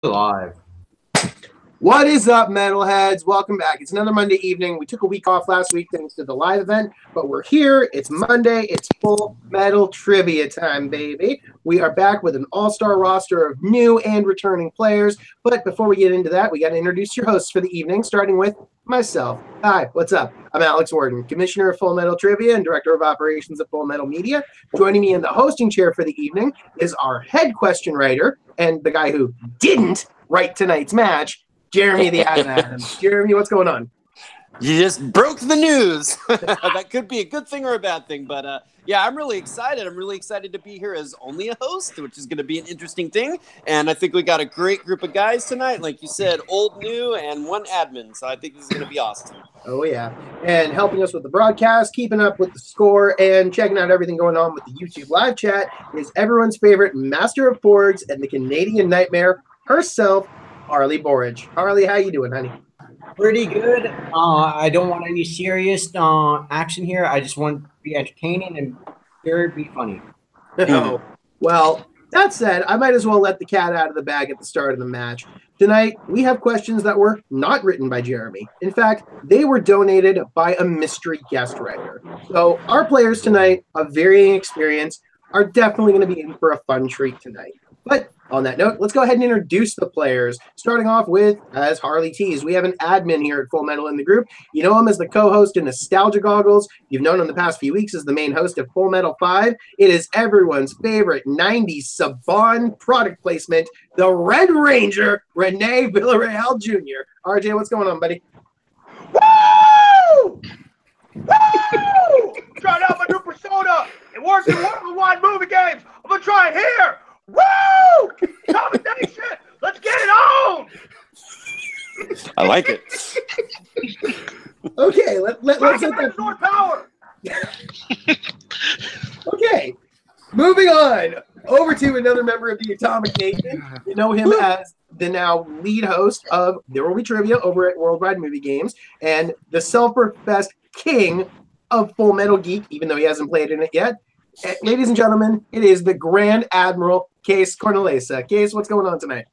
Live. What is up, metalheads? Welcome back. It's another Monday evening. We took a week off last week thanks to the live event, but we're here. It's Monday. It's Full Metal Trivia time, baby. We are back with an all-star roster of new and returning players. But before we get into that, we got to introduce your hosts for the evening, starting with myself. Hi, what's up? I'm Alex Warden, Commissioner of Full Metal Trivia and Director of Operations at Full Metal Media. Joining me in the hosting chair for the evening is our head question writer and the guy who didn't write tonight's match, Jeremy the Adam. Jeremy, what's going on? You just broke the news. That could be a good thing or a bad thing, but yeah, I'm really excited. I'm really excited to be here as only a host, which is going to be an interesting thing. And I think we got a great group of guys tonight. Like you said, old, new, and one admin. So I think this is going to be awesome. Oh, yeah. And helping us with the broadcast, keeping up with the score, and checking out everything going on with the YouTube live chat is everyone's favorite master of porgs and the Canadian nightmare herself, Harley Borage. Harley, how you doing, honey? Pretty good. I don't want any serious action here. I just want to be entertaining and be funny. Oh, well, that said, I might as well let the cat out of the bag at the start of the match. Tonight, we have questions that were not written by Jeremy. In fact, they were donated by a mystery guest writer. So our players tonight, of varying experience, are definitely going to be in for a fun treat tonight. But on that note, let's go ahead and introduce the players. Starting off with, as Harley teased, we have an admin here at Full Metal in the group. You know him as the co-host in Nostalgia Goggles. You've known him the past few weeks as the main host of Full Metal 5. It is everyone's favorite 90s Saban product placement, the Red Ranger, Rene Villarreal Jr. RJ, what's going on, buddy? Woo! Woo! Trying out my new persona. It works in one-on-one movie games. I'm going to try it here. Woo! Combination! Let's get it on! I like it. Okay, let's hit that. Sword power! Okay, moving on over to another member of the Atomic Nation. You know him as the now lead host of There Will Be Trivia over at Worldwide Movie Games and the self-professed king of Full Metal Geek, even though he hasn't played in it yet. Ladies and gentlemen, it is the Grand Admiral Case Cornelisa. Case, what's going on tonight?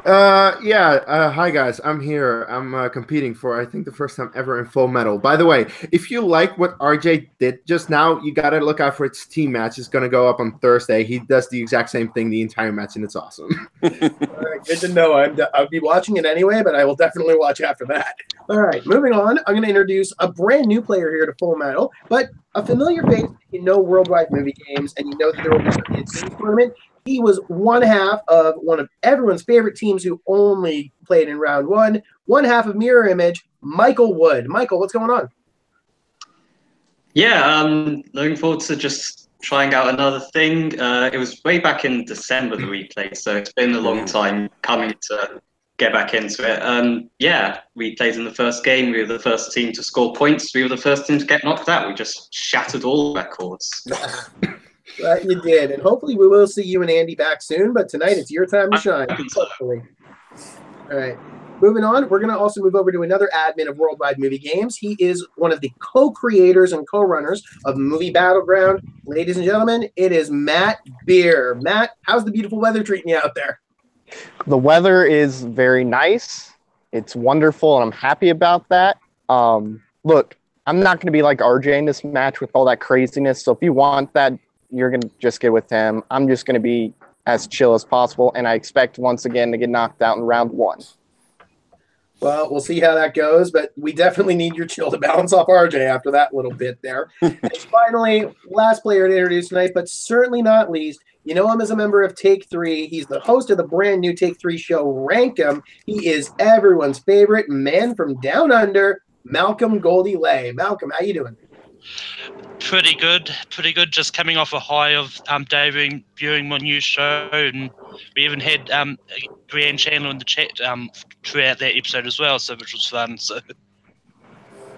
Hi guys, I'm here. I'm competing for, I think, the first time ever in Full Metal. By the way, if you like what RJ did just now, you gotta look out for its team match. It's gonna go up on Thursday. He does the exact same thing the entire match, and it's awesome. All right, good to know. I'll be watching it anyway, but I will definitely watch after that. All right, moving on. I'm gonna introduce a brand new player here to Full Metal, but a familiar face. You know Worldwide Movie Games, and you know that there will be a teams tournament. He was one half of one of everyone's favorite teams who only played in round one half of Mirror Image, Michael Wood. Michael, what's going on? Yeah, looking forward to just trying out another thing. It was way back in December that we played, so it's been a long time coming to get back into it. Yeah, we played in the first game. We were the first team to score points. We were the first team to get knocked out. We just shattered all records. Right, you did, and hopefully we will see you and Andy back soon, but tonight it's your time to shine. Hopefully. All right, moving on, we're going to also move over to another admin of Worldwide Movie Games. He is one of the co-creators and co-runners of Movie Battleground. Ladies and gentlemen, it is Matt Beer. Matt, how's the beautiful weather treating you out there? The weather is very nice. It's wonderful, and I'm happy about that. Look, I'm not going to be like RJ in this match with all that craziness, so if you want that, you're going to just get with him. I'm just going to be as chill as possible, and I expect once again to get knocked out in round one. Well, we'll see how that goes, but we definitely need your chill to balance off RJ after that little bit there. And finally, last player to introduce tonight, but certainly not least, you know him as a member of Take 3. He's the host of the brand new Take 3 show, Rank 'Em. He is everyone's favorite man from down under, Malcolm Goldie Lay. Malcolm, how you doing? Pretty good. Just coming off a high of debuting my new show, and we even had Brianne Chandler in the chat throughout that episode as well, so which was fun. So,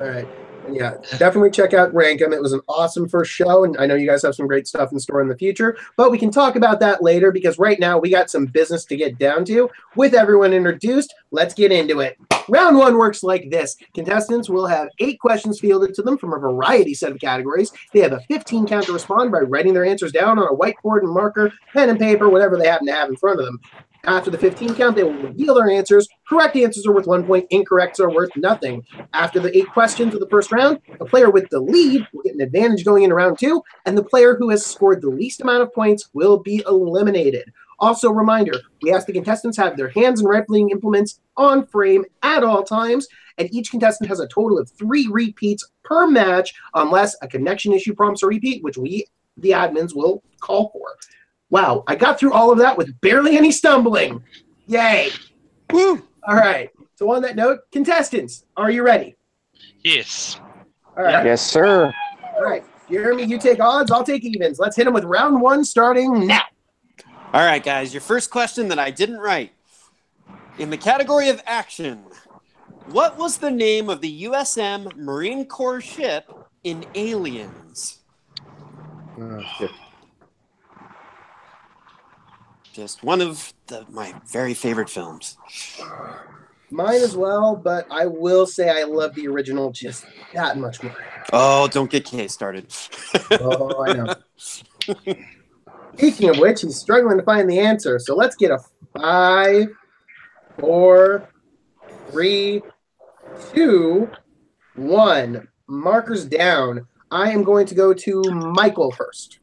all right, yeah, definitely check out Rank 'Em. It was an awesome first show, and I know you guys have some great stuff in store in the future. But we can talk about that later because right now we got some business to get down to. With everyone introduced, let's get into it. Round one works like this. Contestants will have 8 questions fielded to them from a variety set of categories. They have a 15 count to respond by writing their answers down on a whiteboard and marker, pen and paper, whatever they happen to have in front of them. After the 15 count, they will reveal their answers. Correct answers are worth 1 point. Incorrects are worth nothing. After the 8 questions of the first round, the player with the lead will get an advantage going into round 2, and the player who has scored the least amount of points will be eliminated. Also, reminder, we ask the contestants have their hands and rifling implements on frame at all times, and each contestant has a total of 3 repeats per match unless a connection issue prompts a repeat, which we, the admins, will call for. Wow, I got through all of that with barely any stumbling. Yay. Woo! All right. So on that note, contestants, are you ready? Yes. All right. Yes, sir. All right. Jeremy, you take odds, I'll take evens. Let's hit them with round 1 starting now. All right, guys, your first question that I didn't write. In the category of action, what was the name of the USM Marine Corps ship in Aliens? Oh, shit. Just one of my very favorite films. Mine as well, but I will say I love the original just that much more. Oh, don't get Kay started. Oh, I know. Speaking of which, he's struggling to find the answer. So let's get a 5, 4, 3, 2, 1. Markers down. I am going to go to Michael first.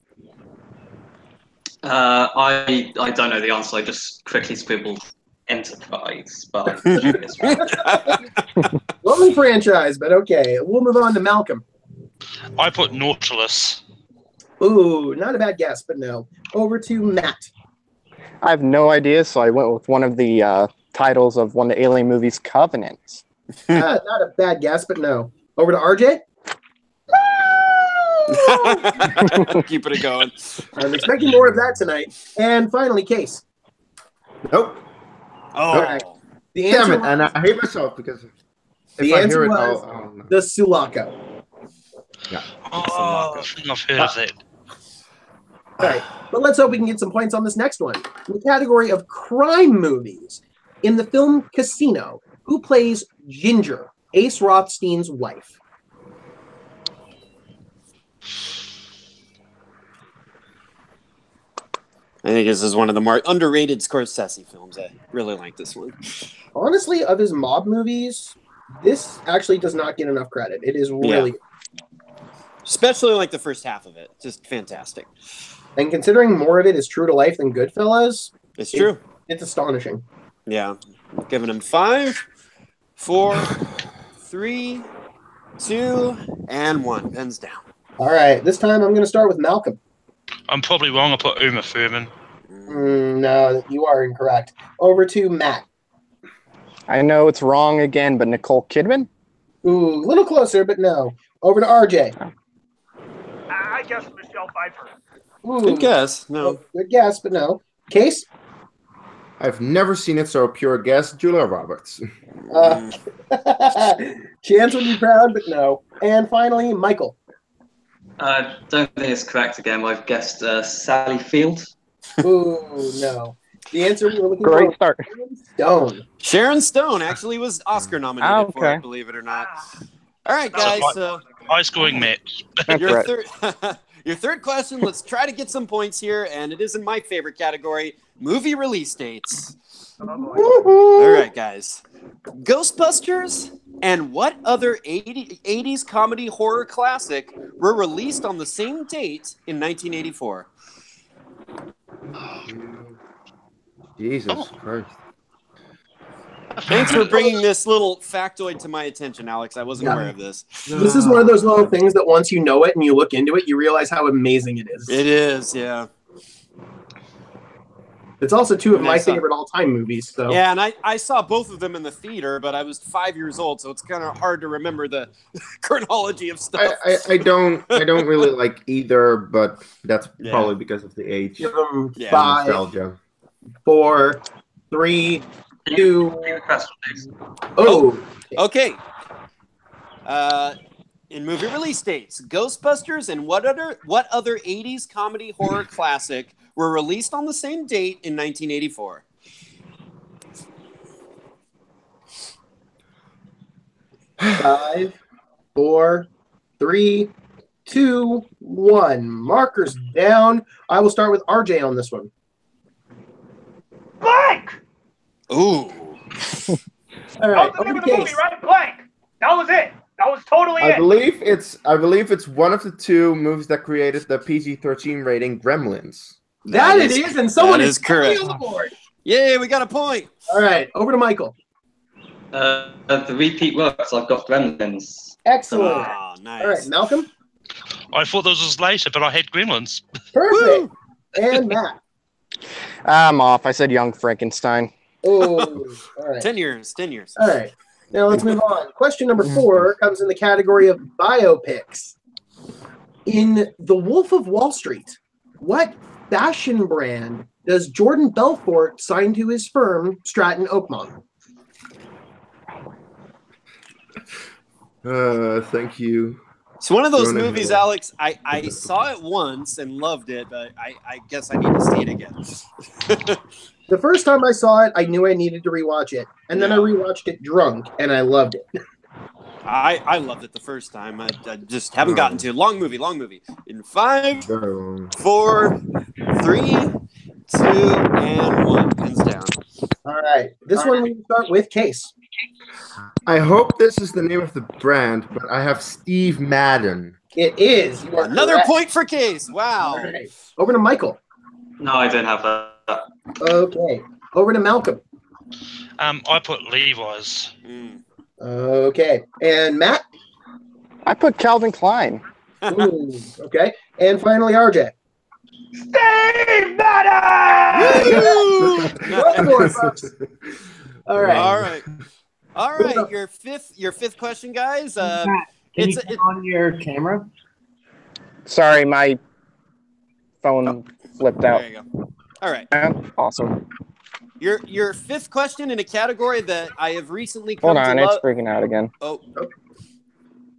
I don't know the answer. I just quickly scribbled Enterprise, but Roman franchise, but okay. We'll move on to Malcolm. I put Nautilus. Ooh, not a bad guess, but no. Over to Matt. I have no idea, so I went with one of the titles of one of the Alien movies, Covenants. Not a bad guess, but no. Over to RJ. Keeping it going. I'm expecting more of that tonight. And finally, Case. Nope. Oh, right. The Damn answer it. And I hate myself because The if I answer hear it, was I'll know. the Sulaco. Oh, I think I've heard of that. All right, but let's hope we can get some points on this next one. In the category of crime movies, in the film Casino, who plays Ginger, Ace Rothstein's wife? I think this is one of the more underrated Scorsese films. I really like this one. Honestly, of his mob movies, this actually does not get enough credit. It is really good. Especially like the first half of it. Just fantastic. And considering more of it is true to life than Goodfellas, It's true. it's astonishing. Yeah. Giving him 5, 4, 3, 2, and 1. Pens down. All right, this time I'm going to start with Malcolm. I'm probably wrong. I put Uma Thurman. No, you are incorrect. Over to Matt. I know it's wrong again, but Nicole Kidman? Ooh, a little closer, but no. Over to RJ. I guess Michelle Pfeiffer. Ooh, Good guess. No. good guess, but no. Case? I've never seen it, so a pure guess. Julia Roberts. Chance would be proud, but no. And finally, Michael. I don't think it's correct again. I've guessed Sally Field. Ooh, no. The answer we were looking Great for start. was Stone. Sharon Stone actually was Oscar nominated for it, believe it or not. All right, guys. So High scoring match. That's your right. your third question. Let's try to get some points here, and it is in my favorite category: movie release dates. All right, guys. Ghostbusters and what other 80s comedy horror classic were released on the same date in 1984? Jesus Christ. Thanks for bringing this little factoid to my attention, Alex. I wasn't aware of this. This is one of those little things that once you know it and you look into it, you realize how amazing it is. It is, yeah. It's also two of my Nice. favorite all-time movies. So Yeah, and I saw both of them in the theater, but I was 5 years old, so it's kind of hard to remember the chronology of stuff. I don't really like either, but that's Yeah. probably because of the age. give them Yeah. 5, Nostalgia. 4, 3, 2. Repeat the question, please. Oh, Okay. In movie release dates, Ghostbusters and what other 80s comedy horror classic were released on the same date in 1984? Five, 4, 3, 2, 1. Markers down. I will start with RJ on this one. Blank! Ooh. All That right, was the over name to of the movie, Case. right? Blank. That was it. That was totally I it. believe it's one of the two movies that created the PG-13 rating, Gremlins. That it is, and someone that is is correct. on the board. Yay, we got a point. All right, over to Michael. The repeat works. I've got Gremlins. Excellent. Oh, nice. All right, Malcolm. I thought this was later, but I had Gremlins. Perfect. And Matt. I'm off. I said Young Frankenstein. Oh, all right. 10 years. 10 years. All right. Now let's move on. Question number 4 comes in the category of biopics. In The Wolf of Wall Street, what fashion brand does Jordan Belfort sign to his firm, Stratton Oakmont? Thank you. It's one of those Don't movies, know. Alex. I saw it once and loved it, but I guess I need to see it again. The first time I saw it, I knew I needed to rewatch it. And then I rewatched it drunk, and I loved it. I loved it the first time. I just haven't gotten to it. Long movie. In 5, 4, 3, 2, and 1. Pins down. All right. This one we start with Case. I hope this is the name of the brand, but I have Steve Madden. It is. You are Another correct. point for Case. Wow. All right. Over to Michael. No, I don't have that. Okay. Over to Malcolm. I put Levi's. Okay. And Matt? I put Calvin Klein. Ooh, okay. And finally, RJ. Steve Madden! One more, folks. All right. All right. Your fifth question, guys. Matt, can you turn on your camera? Sorry, my phone flipped out. There you go. All right. Awesome. Your fifth question in a category that I have recently come Hold on, to it's love. freaking out again. Oh,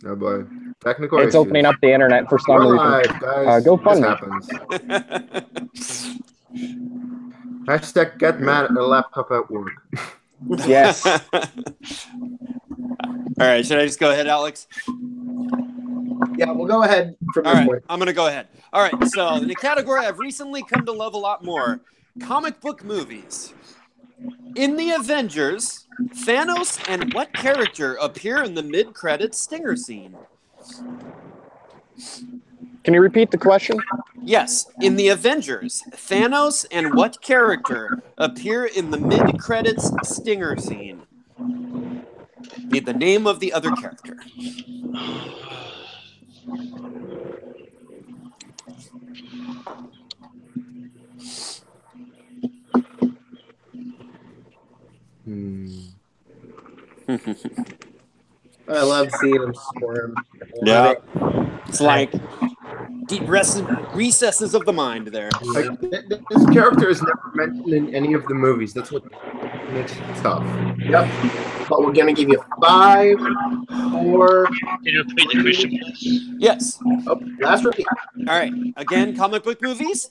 Oh boy, technical It's issues. opening up the internet for some We're reason. live, guys. Go This fund me. happens. Hashtag get mad at the laptop at work. Yes. All right. Should I just go ahead, Alex? Yeah, we'll go ahead from All this right. point. I'm gonna go ahead. All right. So in a category I've recently come to love a lot more: comic book movies. In the Avengers, Thanos and what character appear in the mid-credits stinger scene? Can you repeat the question? Yes, in the Avengers, Thanos and what character appear in the mid-credits stinger scene? Need the name of the other character. I love seeing him squirm. Yeah. It's like deep recesses of the mind there. Like, this character is never mentioned in any of the movies. That's what makes it tough. Yep. But we're going to give you 5, 4. Can you repeat the question, please? Yes. Oh, last repeat. All right. Again, comic book movies.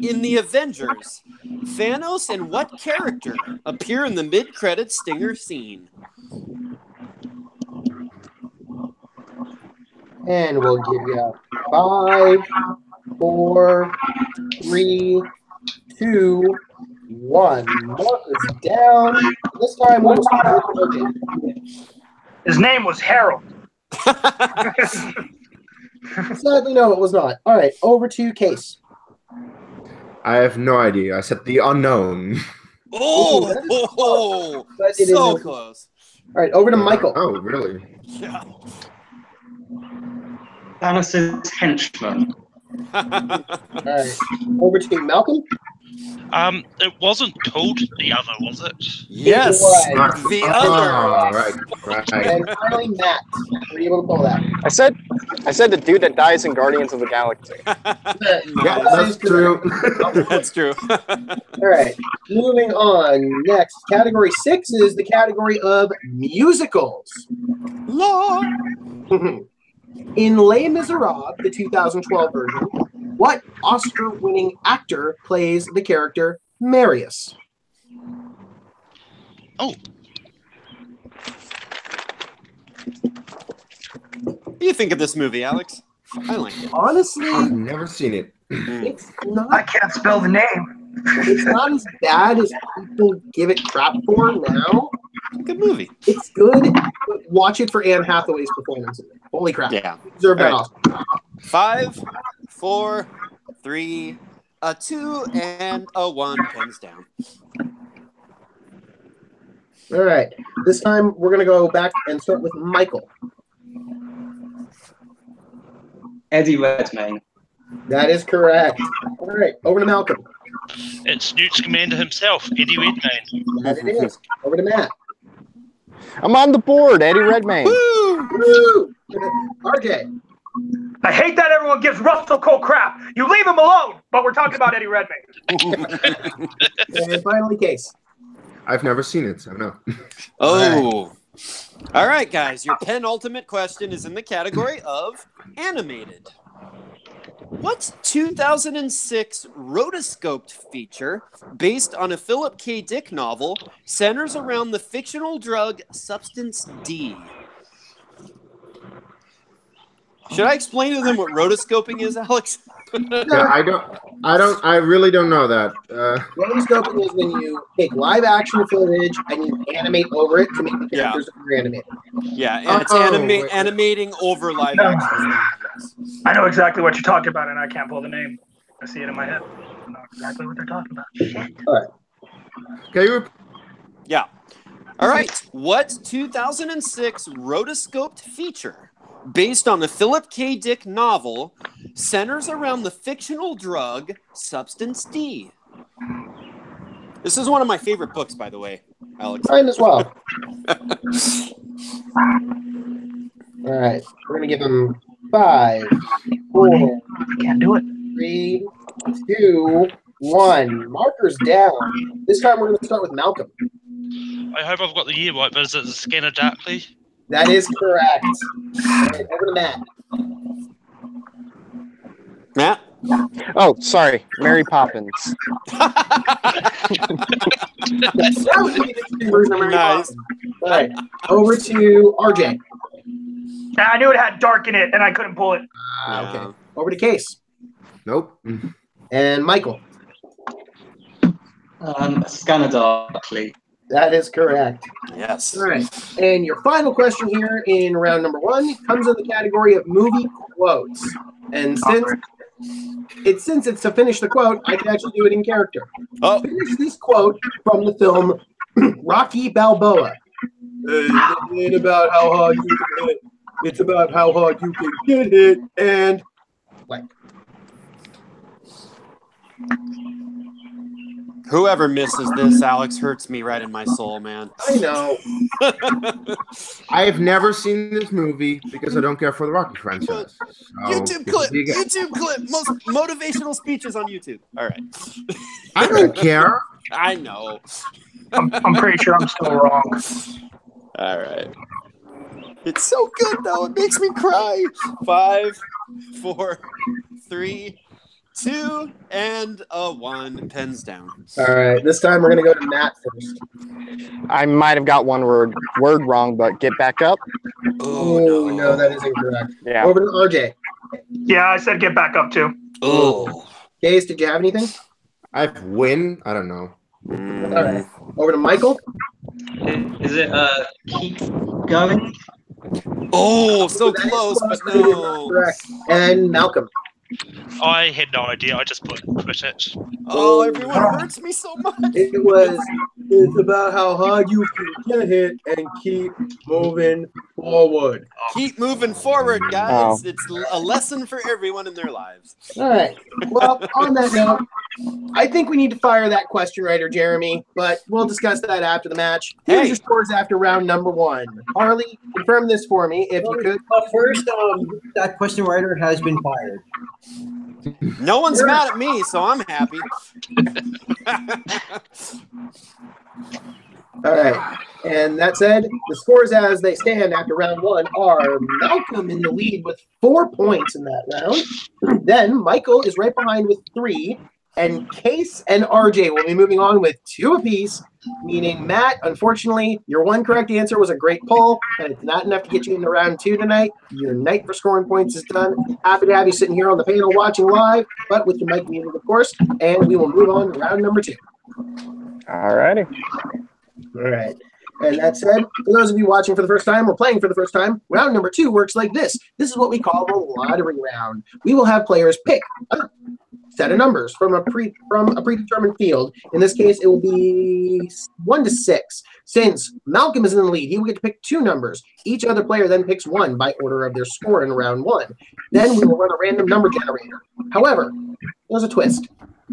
In the Avengers, Thanos and what character appear in the mid-credits stinger scene? And we'll give you 5, 4, 3, 2, 1. Mark is down. This time we'll start with RJ. His name was Harold. Sadly, no, it was not. All right, over to Case. I have no idea. I said the unknown. Oh, But it so is- close. All right, over to Michael. Oh, really? Yeah. Thanos' henchman. All right, over to Malcolm. It wasn't called The Other, was it? Yes, was. the Oh, other. right. And finally, Matt. Were you able to pull that? I said the dude that dies in Guardians of the Galaxy. Yeah, that's true. That's true. All right, moving on. Next, category 6 is the category of musicals. Lord. In Les Miserables, the 2012 version, what Oscar-winning actor plays the character Marius? Oh, What do you think of this movie, Alex? I like it. Honestly, I've never seen it. it's I not. can't spell the name. It's not as bad as people give it crap for now. Good movie. It's good, but watch it for Anne Hathaway's performance in it. Holy crap. Yeah. You deserve that All Oscar. 5, 4, 3, a 2, and a 1. Pens down. All right. This time we're going to go back and start with Michael. Eddie Redmayne. That is correct. All right. Over to Malcolm. It's Newt Scamander himself, Eddie Redmayne. That it is. Over to Matt. I'm on the board, Eddie Redmayne. Woo! RJ. I hate that everyone gives Russell Cole crap. You leave him alone, but we're talking about Eddie Redmayne. And finally, Case. I've never seen it, so no. Oh. All right, guys. Your penultimate question is in the category of animated. What 2006 rotoscoped feature based on a Philip K. Dick novel centers around the fictional drug Substance D? Should I explain to them what rotoscoping is, Alex? Yeah, I really don't know that. Rotoscoping is when you take live action footage and you animate over it to make the characters that you're animating. Yeah, and it's wait. animating over live action. Yes. I know exactly what you're talking about, and I can't pull the name. I see it in my head. I know exactly what they're talking about. Shit. All right. Can you Yeah. All right. What 2006 rotoscoped feature based on the Philip K. Dick novel centers around the fictional drug Substance D? This is one of my favorite books, by the way, Alex. Mine as well. All right. We're going to give him 5, 4, I can't do it. 3, 2, 1. Markers down. This time we're going to start with Malcolm. I hope I've got the year right, but is it the Scanner Darkly? That is correct. All right, over to Matt. Matt? Oh, sorry. Mary Poppins. That was the interesting version of Mary Nice. Poppins. All right. Over to RJ. I knew it had dark in it, and I couldn't pull it. Okay. Over to Case. Nope. And Michael. Scanner Darkly. That is correct. Yes. All right. And your final question here in round number 1 comes in the category of movie quotes. And since it's to finish the quote, I can actually do it in character. Oh. Finish this quote from the film Rocky Balboa. It ain't about how hard you can hit. It's about how hard you can get hit. And blank. Whoever misses this, Alex, hurts me right in my soul, man. I know. I have never seen this movie because I don't care for the Rocky franchise. So, YouTube clip. Most motivational speeches on YouTube. All right. I don't care. I know. I'm pretty sure I'm still wrong. All right. It's so good, though. It makes me cry. 5, 4, 3, 2, and a 1. Pens down. All right. This time we're going to go to Matt first. I might have got one word wrong, but get back up. Oh, no, that is incorrect. Yeah. Over to RJ. Yeah, I said get back up too. Oh. Case, did you have anything? I've win. I don't know. All right. Over to Michael. Is it Keep Going? Oh, so That is close, but but not no. correct. And Malcolm. I had no idea. I just put it. Oh, everyone hurts me so much. It's about how hard you can get hit and keep moving forward. Keep moving forward, guys. Oh. It's a lesson for everyone in their lives. All right. Well, on that note, I think we need to fire that question writer, Jeremy, but we'll discuss that after the match. Here's your scores after round number 1. Harley, confirm this for me if you could. First, that question writer has been fired. No one's mad at me, so I'm happy. All right. And that said, the scores as they stand after round 1 are Malcolm in the lead with 4 points in that round. Then Michael is right behind with 3. And Case and RJ will be moving on with 2 apiece, meaning Matt, unfortunately, your one correct answer was a great pull, but it's not enough to get you into round 2 tonight. Your night for scoring points is done. Happy to have you sitting here on the panel watching live, but with your mic muted, of course, and we will move on to round number 2. All righty. All right. And that said, for those of you watching for the first time or playing for the first time, round number 2 works like this. This is what we call the lottery round. We will have players pick a set of numbers from a predetermined field. In this case, it will be 1 to 6. Since Malcolm is in the lead, he will get to pick 2 numbers. Each other player then picks 1 by order of their score in round 1. Then we will run a random number generator. However, there's a twist.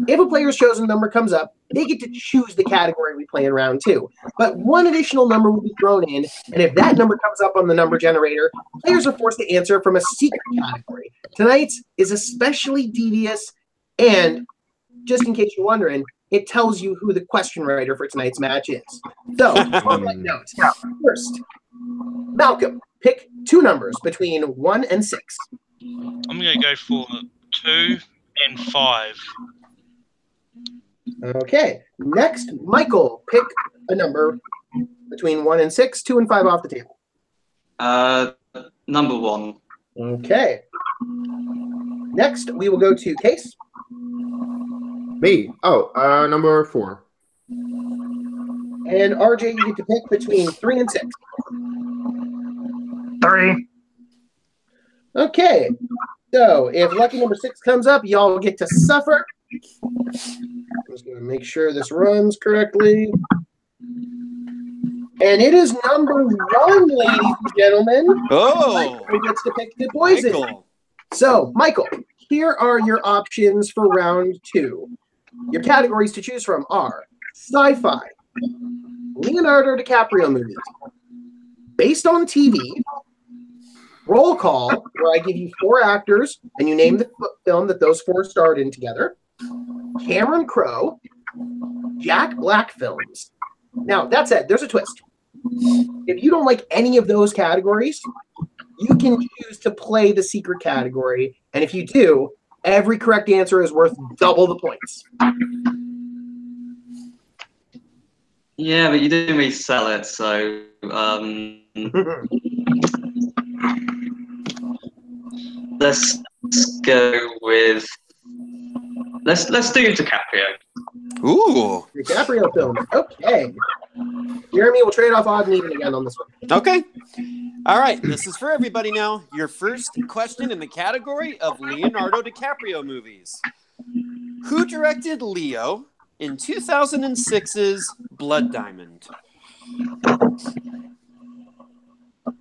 If a player's chosen number comes up, they get to choose the category we play in round 2. But 1 additional number will be thrown in, and if that number comes up on the number generator, players are forced to answer from a secret category. Tonight's is especially devious, and just in case you're wondering, it tells you who the question writer for tonight's match is. So, on that note, first, Malcolm, pick 2 numbers between 1 and 6. I'm going to go for 2 and 5. Okay. Next, Michael, pick a number between 1 and 6, 2 and 5 off the table. Number 1. Okay. Next, we will go to Case. Me. Oh, number 4. And RJ, you get to pick between 3 and 6. 3. Okay. So, if lucky number 6 comes up, y'all get to suffer. I'm just going to make sure this runs correctly. And it is number 1, ladies and gentlemen. Oh, Who gets to pick the poison? Michael. So, Michael, here are your options for round 2. Your categories to choose from are sci-fi, Leonardo DiCaprio movies, based on TV, roll call, where I give you 4 actors and you name the film that those 4 starred in together, Cameron Crowe, Jack Black films. Now, that said, there's a twist. If you don't like any of those categories, you can choose to play the secret category, and if you do, every correct answer is worth double the points. Yeah, but you didn't really sell it, so let's go with let's do DiCaprio. Ooh. DiCaprio film. Okay. Jeremy, we'll trade off odd and even again on this one. Okay. All right. This is for everybody now. Your first question in the category of Leonardo DiCaprio movies. Who directed Leo in 2006's Blood Diamond?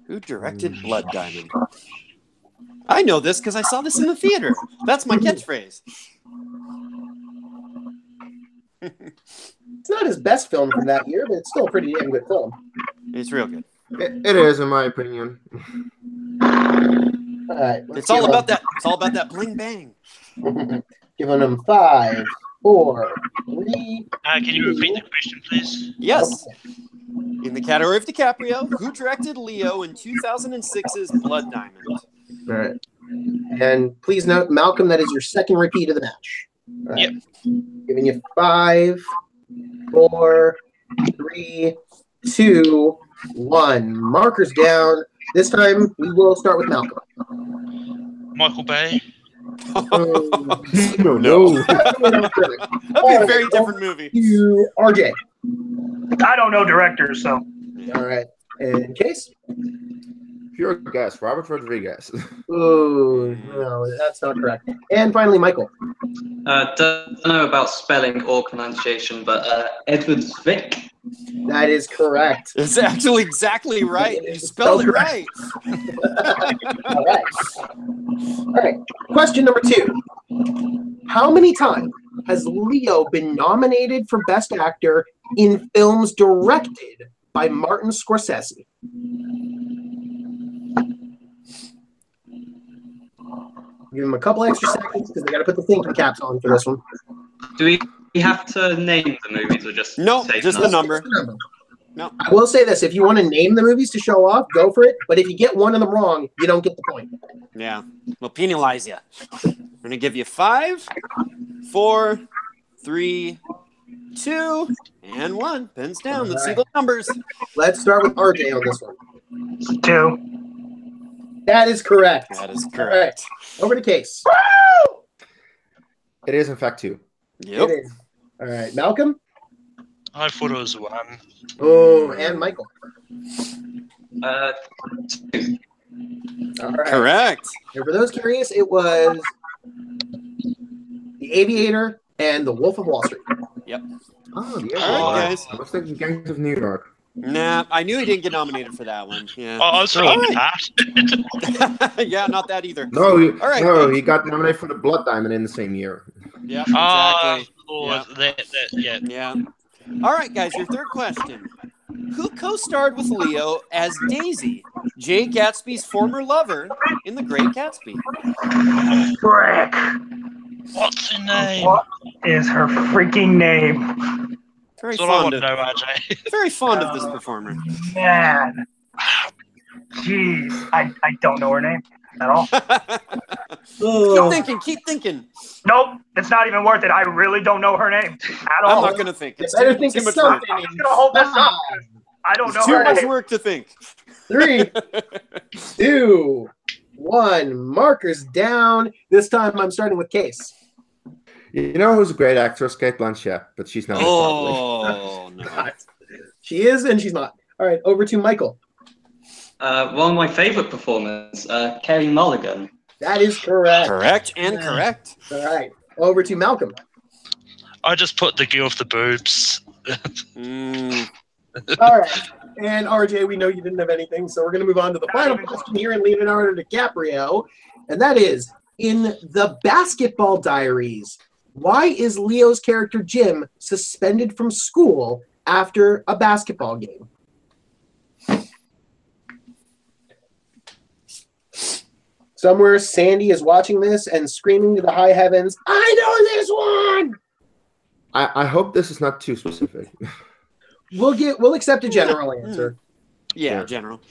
Who directed Blood Diamond? I know this because I saw this in the theater. That's my catchphrase. It's not his best film from that year, but it's still a pretty damn good film. It's real good. It is, in my opinion. All right, It's all about that. It's all about that bling bang. Giving him 5, 4, 3. Can you repeat the question, please? Yes. In the category of DiCaprio, who directed Leo in 2006's Blood Diamond? All right. And please note, Malcolm, that is your second repeat of the match. All right. Yep. Giving you 5, 4, 3, 2, 1. Markers down. This time we will start with Malcolm. Michael Bay. No. That'd be a very different movie. To RJ. I don't know directors, so. All right. And Case? Pure guess. Robert Rodriguez. Ooh, no, that's not correct. And finally, Michael. Don't know about spelling or pronunciation, but Edward Zwick. That is correct. It's actually exactly right. You spelled it right. All right. All right. Question number 2. How many times has Leo been nominated for Best Actor in films directed by Martin Scorsese? Give him a couple extra seconds because they got to put the thinking caps on for this one. Do we have to name the movies or just No, say just the number. No. I will say this: if you want to name the movies to show off, go for it. But if you get one of them wrong, you don't get the point. Yeah. We'll penalize you. I'm going to give you 5, 4, 3, 2, and 1. Pens down. Let's see the numbers. Let's start with RJ on this one. 2. That is correct. That is All right. correct. Over to Case. It is in fact 2. Yep. It is. All right. Malcolm? I thought it was 1. Oh, and Michael. 2. All right. Correct. And for those curious, it was The Aviator and The Wolf of Wall Street. Yep. Oh, the All right, guys. I was thinking Gangs of New York. Nah, I knew he didn't get nominated for that one. Yeah. I was thinking that. Yeah, not that either. No, All right, no, guys. he got nominated for the Blood Diamond in the same year. Yeah, exactly. Yeah. Yeah. All right, guys, your third question. Who co-starred with Leo as Daisy, Jay Gatsby's former lover in The Great Gatsby? Frick. What's her name? What is her freaking name? Very That's what I fond want to of, know, RJ. very fond of this performer. Man. Jeez. I don't know her name at all. Keep thinking, keep thinking. Nope. It's not even worth it. I really don't know her name at I'm all. not going to think. It's better too, think too of much work. something. I'm just going to hold this up. I don't know It's too her much name. work to think. 3, 2, 1. Markers down. This time I'm starting with Case. You know who's a great actress? Kate Blanchett, but she's not. Oh, no. She is and she's not. All right, over to Michael. One of my favorite performers, Kerry Mulligan. That is correct. Correct and correct. All right, over to Malcolm. I just put the girl with the boobs. Mm, All right, and RJ, we know you didn't have anything, so we're going to move on to the final question here in Leonardo DiCaprio, and that is, in The Basketball Diaries, why is Leo's character Jim suspended from school after a basketball game? Somewhere Sandy is watching this and screaming to the high heavens, I know this one! I hope this is not too specific. We'll accept a general answer. yeah, Yeah. general.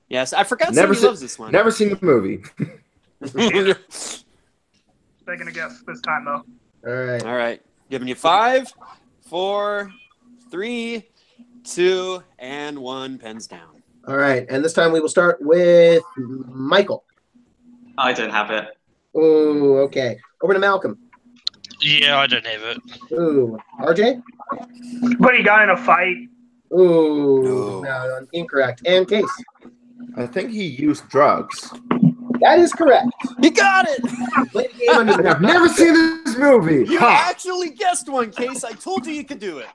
Yes, I forgot Never somebody seen- loves this one. Never seen the movie. Taking a guess this time, though. All right. All right, giving you 5, 4, 3, 2, and 1. Pens down. All right. And this time we will start with Michael. I don't have it. Ooh, okay. Over to Malcolm. Yeah, I don't have it. Ooh. RJ? But he got in a fight. Ooh. No, incorrect. And Case. I think he used drugs. That is correct. You got it! Play the game under the I've never seen this movie. You Ha! actually guessed one, Case. I told you you could do it.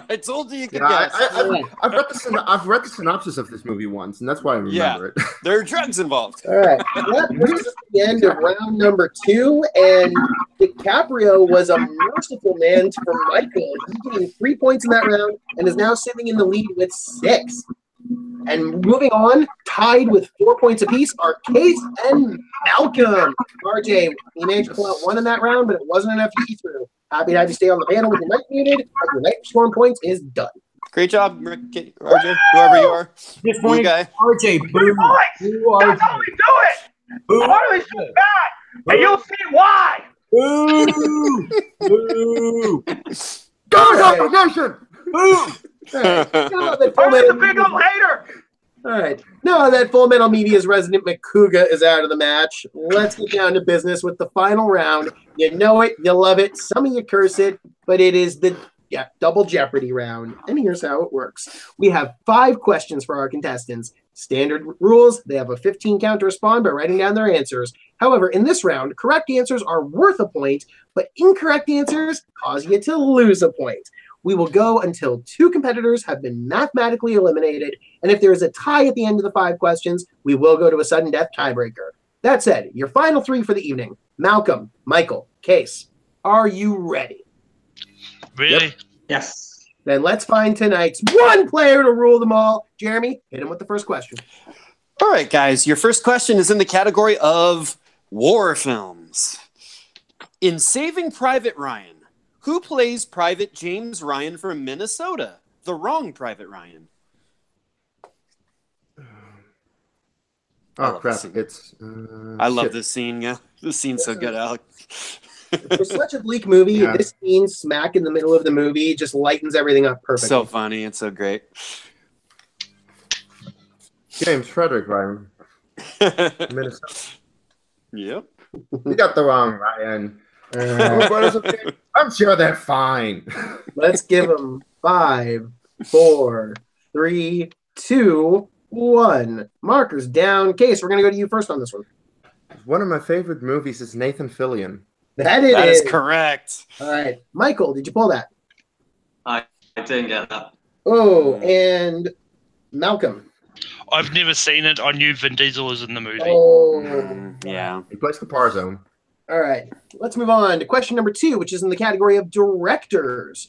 I told you you could Yeah, guess. I've read the synopsis of this movie once, and that's why I remember it. There are drugs involved. All right. That brings us to the end of round number 2, and DiCaprio was a merciful man for Michael. He gained 3 points in that round and is now sitting in the lead with 6. And moving on, tied with 4 points apiece, are Case and Malcolm. RJ, you managed to pull out 1 in that round, but it wasn't enough to eat through. Happy to have you stay on the panel with your mic muted, but your night scoring points is done. Great job, Rick, RJ, whoever you are. This Blue one, guy. RJ, boo. Boys, Boo, that's how RJ. we do it. Harley's too bad, and you'll see why. Boo. Boo. Domination! Boo. All right. Now that Harley's a Full big Metal- old hater. All right. Now that Full Metal Media's resident McCouga is out of the match, let's get down to business with the final round. You know it, you love it, some of you curse it, but it is the double Jeopardy round. And here's how it works. We have 5 questions for our contestants. Standard rules, they have a 15 count to respond by writing down their answers. However, in this round, correct answers are worth a point, but incorrect answers cause you to lose a point. We will go until 2 competitors have been mathematically eliminated, and if there is a tie at the end of the 5 questions, we will go to a sudden death tiebreaker. That said, your final 3 for the evening. Malcolm, Michael, Case, are you ready? Really? Yes. Then let's find tonight's one player to rule them all. Jeremy, hit him with the first question. All right, guys. Your first question is in the category of war films. In Saving Private Ryan, who plays Private James Ryan from Minnesota? The wrong Private Ryan. Oh love crap! this scene. It's. I love shit. this scene. Yeah, this scene's so good, Alec. For such a bleak movie, Yeah. this scene smack in the middle of the movie just lightens everything up perfectly. So funny. It's so great. James Frederick, Ryan. Minnesota. Yep. You got the wrong Ryan. All right. I'm sure they're fine. Let's give them 5, 4, 3, 2, 1. Markers down. Case, we're going to go to you first on this one. One of my favorite movies is Nathan Fillion. That That is correct. All right. Michael, did you pull that? I didn't get that. Oh, and Malcolm. I've never seen it. I knew Vin Diesel was in the movie. Oh. Yeah. He plays the Par Zone. All right. Let's move on to question number 2, which is in the category of directors.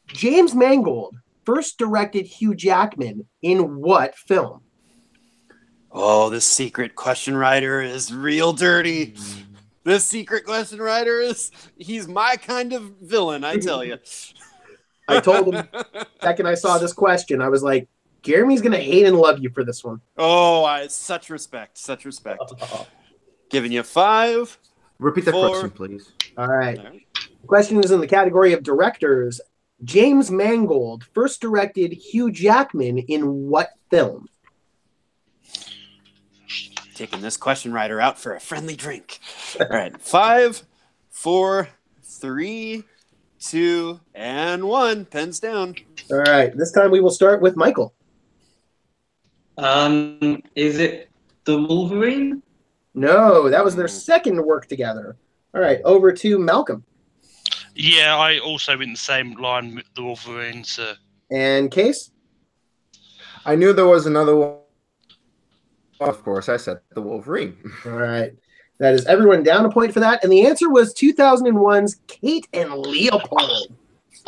James Mangold first directed Hugh Jackman in what film? Oh, this secret question writer is real dirty. This secret question writer he's my kind of villain, I tell you. I told him second I saw this question, I was like, Jeremy's going to hate and love you for this one. Oh, such respect. Giving you 5. Repeat that 4. question, please. All right. The question is in the category of directors. James Mangold first directed Hugh Jackman in what film? Taking this question writer out for a friendly drink. All right. 5, 4, 3, 2, and 1. Pens down. All right. This time we will start with Michael. Is it the Wolverine? No, that was their second work together. All right. Over to Malcolm. Yeah, I also went the same line with the Wolverine. So And Case? I knew there was another one. Of course, I said the Wolverine. All right. That is everyone down a point for that. And the answer was 2001's Kate and Leopold.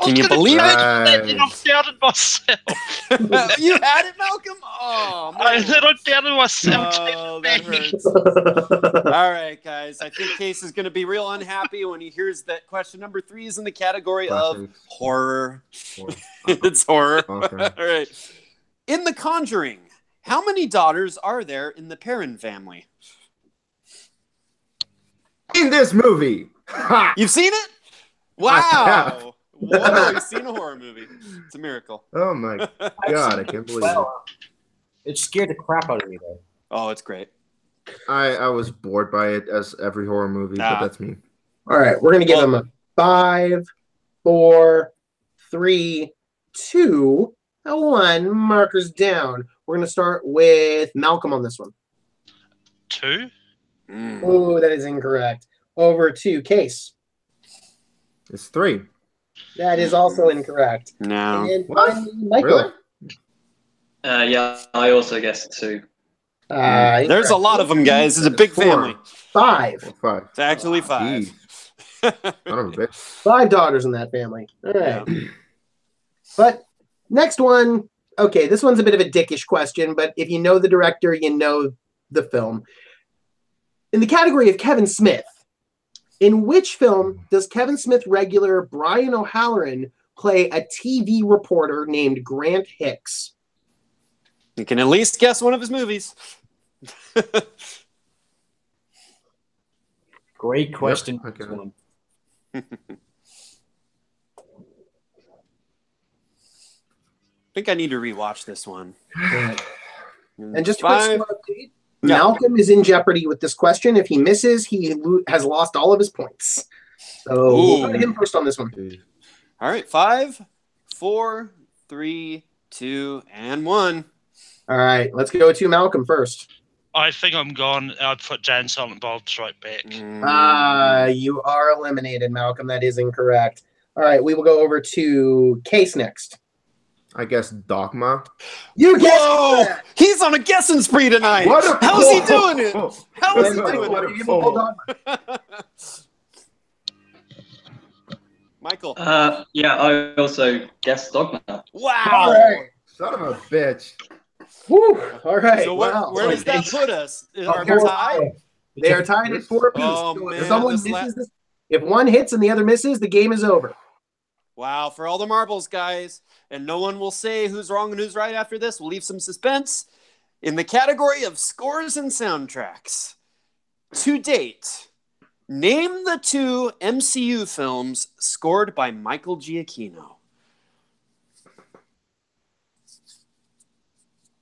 Can you believe it? Then I doubted myself. You had it, Malcolm? Oh, man. Then I doubted myself. Oh, that hurts. All right, guys. I think Case is going to be real unhappy when he hears that question number 3 is in the category of horror. It's horror. Okay. All right. In The Conjuring, how many daughters are there in the Perrin family? In this movie. Ha! You've seen it? Wow. Whoa, you've seen a horror movie. It's a miracle. Oh my god, I can't believe it. It scared the crap out of me, though. Oh, it's great. I was bored by it, as every horror movie, but that's me. All right. We're going to give them a 5, 4, 3, 2, 1. Markers down. We're going to start with Malcolm on this one. 2. Oh, that is incorrect. Over to Case. It's 3. That is also incorrect. No. And What? finally, Michael. Really? Yeah, I also guessed 2. There's incorrect. a lot of them, guys. It's a big 4. family. 5. 5. It's actually 5. Jeez. Son of a bitch. 5 daughters in that family. All right. But next one. Okay, this one's a bit of a dickish question, but if you know the director, you know the film. In the category of Kevin Smith, in which film does Kevin Smith regular Brian O'Halloran play a TV reporter named Grant Hicks? You can at least guess one of his movies. Great question. Yep, okay. This one. I think I need to rewatch this one. And just a quick 5. score update. Malcolm is in jeopardy with this question. If he misses, he has lost all of his points. So we'll go to him first on this one. All right, 5, 4, 3, 2, and 1. All right, let's go to Malcolm first. I think I'm gone. I'd put Jay and Silent Bob Strike Back. You are eliminated, Malcolm. That is incorrect. All right, we will go over to Case next. I guess Dogma. You guessed Whoa! that. He's on a guessing spree tonight. What a How's he pull! doing it? How is he Michael, doing what it? are you gonna pull Dogma? Michael. Yeah, I also guessed Dogma. Wow. All right. Son of a bitch. Woo. All right. So wow. where does that put us? Are we They're tied? They are tied at 4 apiece. Oh, So man, if someone this misses this, if one hits and the other misses, the game is over. Wow, for all the marbles, guys. And no one will say who's wrong and who's right after this. We'll leave some suspense. In the category of scores and soundtracks, to date, Name the 2 MCU films scored by Michael Giacchino.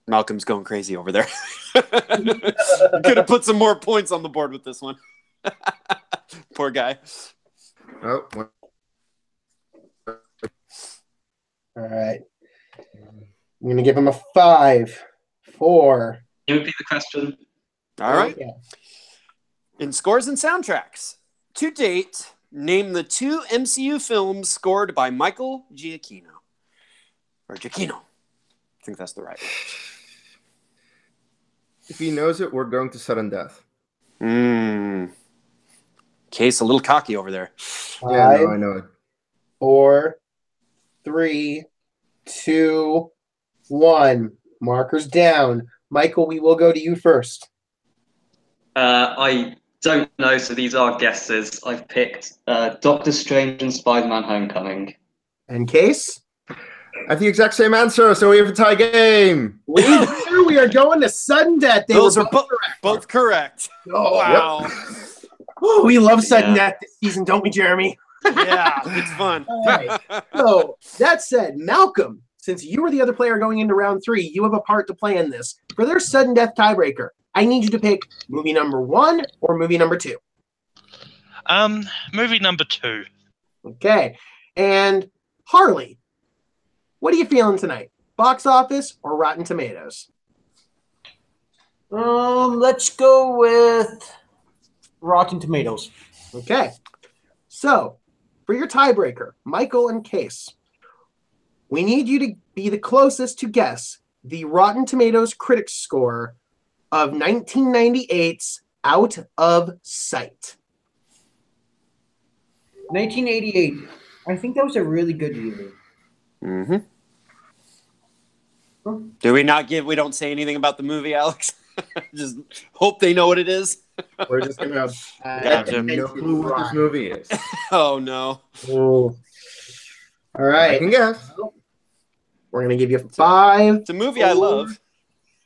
Malcolm's going crazy over there. Could have put some more points on the board with this one. Poor guy. Oh, All right. I'm going to give him a 5, 4. You repeat the question? All right. Okay. In scores and soundtracks, to date, name the 2 MCU films scored by Michael Giacchino. Or Giacchino. I think that's the right one. if he knows it, we're going to sudden death. Case a little cocky over there. 5, Yeah, no, I know it. 4, 3, 2, 1. Markers down. Michael, we will go to you first. I don't know, so these are guesses. I've picked Doctor Strange and Spider-Man Homecoming. And Case? I have the exact same answer, so we have a tie game. We are going to sudden death. They Those were are both correct. Oh, Wow. oh, we love sudden Yeah. death this season, don't we, Jeremy? Yeah, it's fun. All right. So, that said, Malcolm, since you were the other player going into round 3, you have a part to play in this. For their sudden death tiebreaker, I need you to pick movie number 1 or movie number 2. Movie number 2. Okay. And Harley, what are you feeling tonight? Box office or Rotten Tomatoes? Let's go with Rotten Tomatoes. Okay. So, for your tiebreaker, Michael and Case, we need you to be the closest to guess the Rotten Tomatoes critics score of 1998's Out of Sight. 1988. I think that was a really good year. Mm-hmm. Do we not we don't say anything about the movie, Alex? Just hope they know what it is. We're just going to Gotcha. No clue what this movie is. Oh, no. All I right. can guess. We're going to give you 5, It's a movie I love.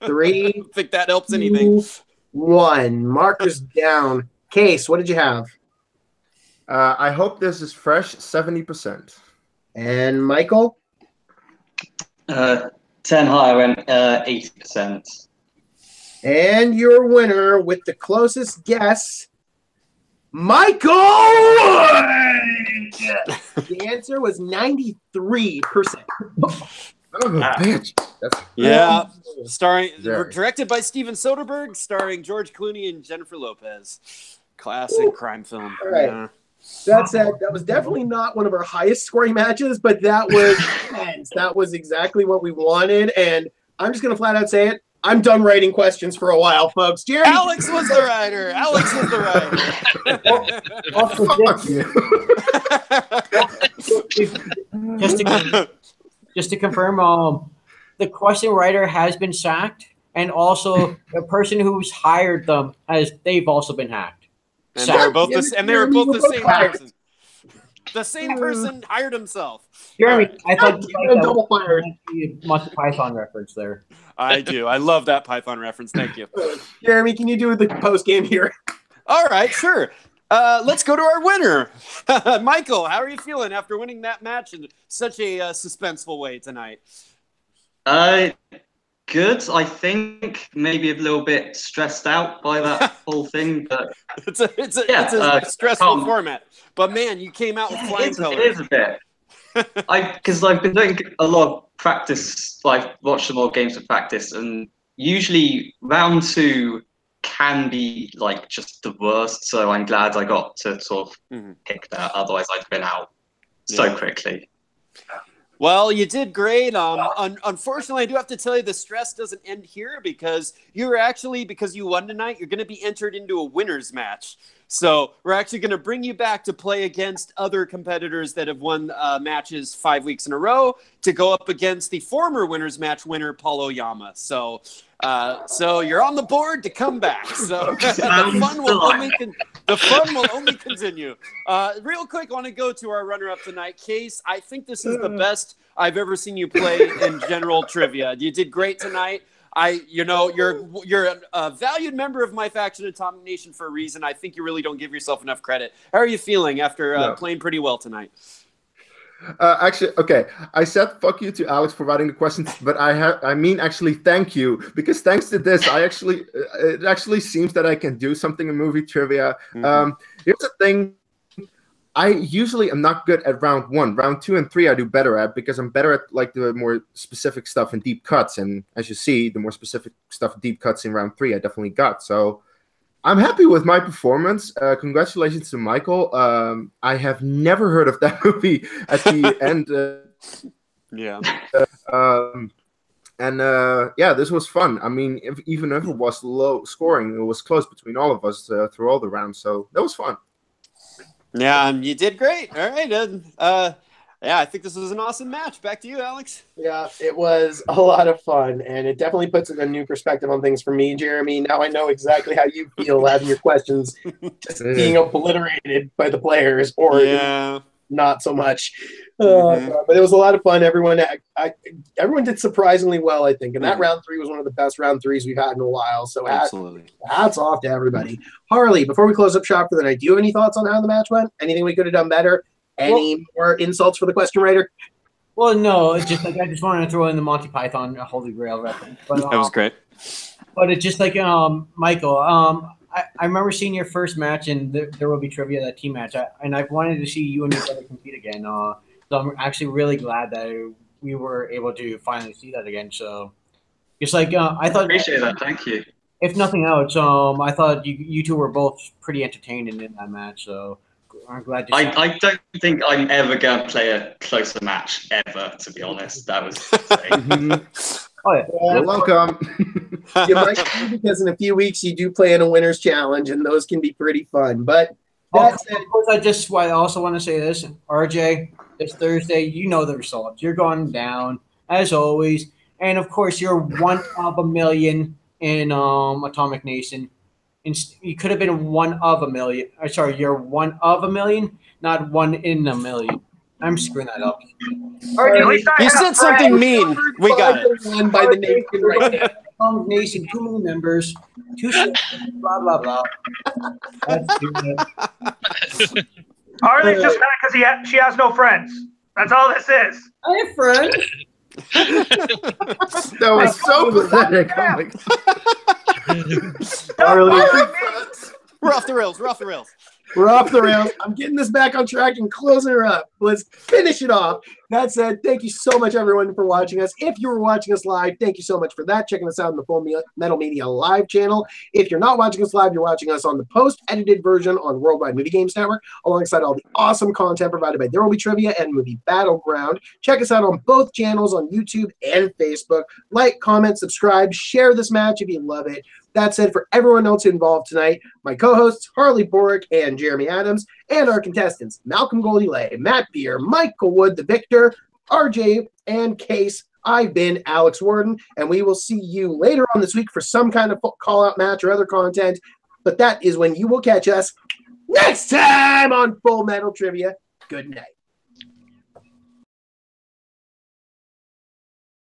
3, I don't think that helps anything. 1. Markers down. Case, what did you have? I hope this is fresh, 70%. And Michael? 10 high, I went 80%. And your winner with the closest guess, Michael! The answer was 93%. Son of a bitch. That's Yeah. Starring, Very. directed by Steven Soderbergh, starring George Clooney and Jennifer Lopez. Classic crime film. All right. Yeah. That said, that was definitely not one of our highest scoring matches, but that was intense. That was exactly what we wanted. And I'm just going to flat out say it. I'm done writing questions for a while, folks. Jeremy, Alex was the writer. Alex was the writer. Also, Fuck you. just to confirm, the question writer has been sacked, and also the person who's hired them they've also been hacked. And they were both the same fired. person. The same person hired himself. Jeremy, I thought you You're liked double fired. that Monty Python reference there. I do. I love that Python reference. Thank you. Jeremy, can you do the post game here? All right, sure. Let's go to our winner. Michael, how are you feeling after winning that match in such a suspenseful way tonight? Good. I think maybe a little bit stressed out by that whole thing, but It's a stressful format. But man, you came out with flying it colors. is a bit. Because I've been doing a lot of practice, like watch some more games of practice, and usually round 2 can be like just the worst. So I'm glad I got to sort of pick that. Otherwise, I'd been out so quickly. Well, you did great. Unfortunately, I do have to tell you the stress doesn't end here because because you won tonight, you're going to be entered into a winner's match. So we're actually going to bring you back to play against other competitors that have won matches 5 weeks in a row to go up against the former winner's match winner, Paul Oyama. So you're on the board to come back. So the fun will only continue. Real quick, I want to go to our runner-up tonight. Case, I think this is the best I've ever seen you play in general trivia. You did great tonight. You're a valued member of my faction, Atomic Nation, for a reason. I think you really don't give yourself enough credit. How are you feeling after playing pretty well tonight? Actually, okay. I said fuck you to Alex for writing the questions, but I mean actually thank you, because thanks to this, it actually seems that I can do something in movie trivia. Mm-hmm. Here's the thing. I usually am not good at round 1. Round 2 and 3 I do better at, because I'm better at like the more specific stuff and deep cuts. And as you see, the more specific stuff, deep cuts in round 3, I definitely got. So I'm happy with my performance. Congratulations to Michael. I have never heard of that movie at the end. Yeah. This was fun. I mean, even if it was low scoring, it was close between all of us through all the rounds. So that was fun. Yeah, you did great. All right. I think this was an awesome match. Back to you, Alex. Yeah, it was a lot of fun, and it definitely puts a new perspective on things for me, Jeremy. Now I know exactly how you feel having your questions just being obliterated by the players, or not so much. But it was a lot of fun. Everyone did surprisingly well, I think, and that round 3 was one of the best round 3s we've had in a while. So absolutely, hats off to everybody. Harley, before we close up shop for the night, do you have any thoughts on how the match went? Anything we could have done better? Any more insults for the question writer? Well, no, it's just like I just wanted to throw in the Monty Python Holy Grail reference. But, that was great. But it's just like Michael. I remember seeing your first match, and there will be trivia that team match, and I wanted to see you and your brother compete again. So I'm actually really glad that we were able to finally see that again. So it's like I thought. Appreciate that. Thank you. If nothing else, I thought you two were both pretty entertaining in that match. So I'm glad to see. I don't think I'm ever going to play a closer match ever, to be honest. That was insane. Oh, yeah. You're welcome. You might be, because in a few weeks you do play in a winner's challenge, and those can be pretty fun. But of course, I also want to say this, RJ. This Thursday, you know the results. You're going down as always, and of course, you're one of a million in Atomic Nation. You could have been one of a million. Sorry, you're one of a million, not one in a million. I'm screwing that up. You said something mean. We got it. Won by the nation right now. Atomic Nation, 2 million members, 2 blah blah blah. That's Harley's just mad because she has no friends. That's all this is. I have friends. That was so pathetic. Oh my God. We're off the rails. We're off the rails. We're off the rails. I'm getting this back on track and closing her up. Let's finish it off. That said, thank you so much, everyone, for watching us. If you were watching us live, thank you so much for that. Checking us out on the Full Metal Media live channel. If you're not watching us live, you're watching us on the post-edited version on Worldwide Movie Games Network, alongside all the awesome content provided by There Will Be Trivia and Movie Battleground. Check us out on both channels on YouTube and Facebook. Like, comment, subscribe, share this match if you love it. That said, for everyone else involved tonight, my co-hosts, Harley Borick and Jeremy Adams, and our contestants, Malcolm Goldie-Lay, Matt Beer, Michael Wood, the Victor, RJ, and Case, I've been Alex Warden, and we will see you later on this week for some kind of call-out match or other content, but that is when you will catch us next time on Full Metal Trivia. Good night.